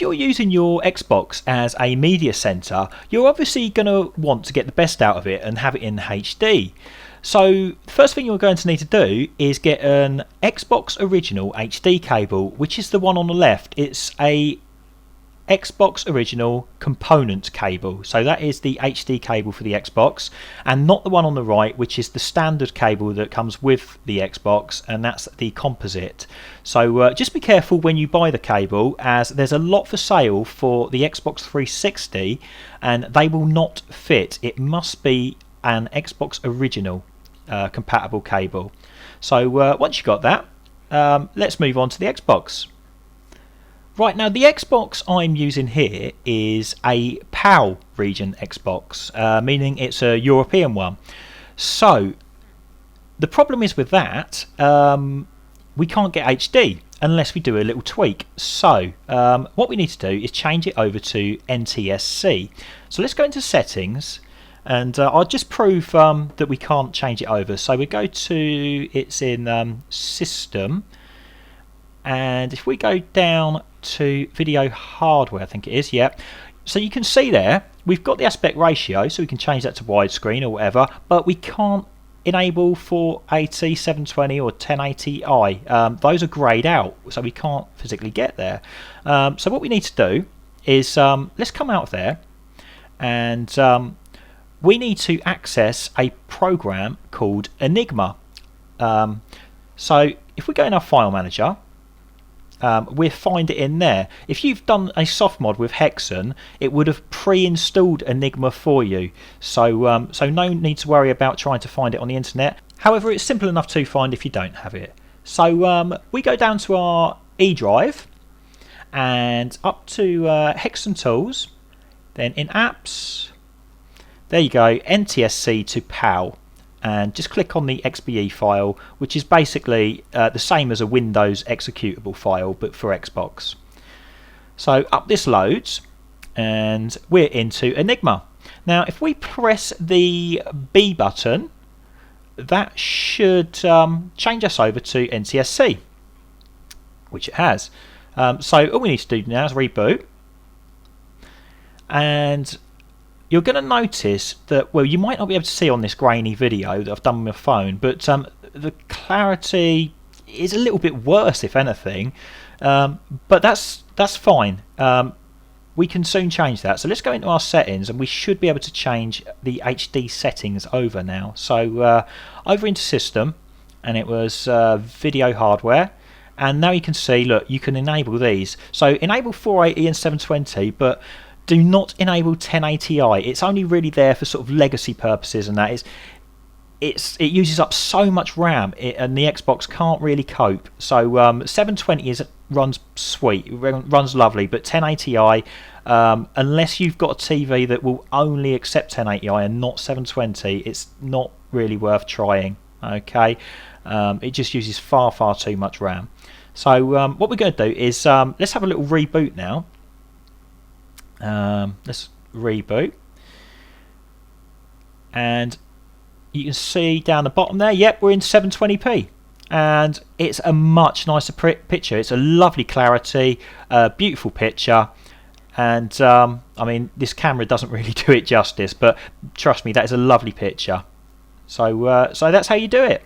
if you're using your Xbox as a media center, you're obviously going to want to get the best out of it and have it in HD. So the first thing you're going to need to do is get an Xbox Original HD cable, which is the one on the left. It's a Xbox Original component cable, so that is the HD cable for the Xbox, and not the one on the right, which is the standard cable that comes with the Xbox, and that's the composite. So just be careful when you buy the cable, as there's a lot for sale for the Xbox 360 and they will not fit. It must be an Xbox Original compatible cable. So once you've got that, let's move on to the Xbox. Right, now the Xbox I'm using here is a PAL region Xbox, meaning it's a European one. So the problem is with that, we can't get HD unless we do a little tweak. So what we need to do is change it over to NTSC. So let's go into settings, and I'll just prove that we can't change it over. So we go to, it's in system, and if we go down to video hardware, I think it is, yeah. So you can see there we've got the aspect ratio, so we can change that to widescreen or whatever, but we can't enable 480, 720 or 1080i. Those are greyed out, so we can't physically get there. So what we need to do is let's come out of there, and we need to access a program called Enigma. So if we go in our file manager, we'll find it in there. If you've done a soft mod with Hexen, it would have pre-installed Enigma for you, so so no need to worry about trying to find it on the internet. However, it's simple enough to find if you don't have it. So we go down to our E drive and up to Hexen Tools, then in Apps, there you go, NTSC to PAL, and just click on the XBE file, which is basically the same as a Windows executable file but for Xbox. So up this loads and we're into Enigma. Now if we press the B button, that should change us over to NTSC, which it has. So all we need to do now is reboot, and you're going to notice that, well, you might not be able to see on this grainy video that I've done with my phone, but the clarity is a little bit worse, if anything. But that's fine. We can soon change that. So let's go into our settings, and we should be able to change the HD settings over now. So over into System, and it was Video Hardware. And now you can see, look, you can enable these. So enable 480 and 720, but do not enable 1080i. It's only really there for sort of legacy purposes, and that is, it uses up so much RAM, and the Xbox can't really cope. So 720 runs sweet, runs lovely, but 1080i, unless you've got a TV that will only accept 1080i and not 720, it's not really worth trying. Okay, it just uses far too much RAM. So what we're going to do is let's have a little reboot now. Let's reboot, and you can see down the bottom there, yep, we're in 720p, and it's a much nicer picture. It's a lovely clarity, beautiful picture, and I mean, this camera doesn't really do it justice, but trust me, that is a lovely picture. So so that's how you do it.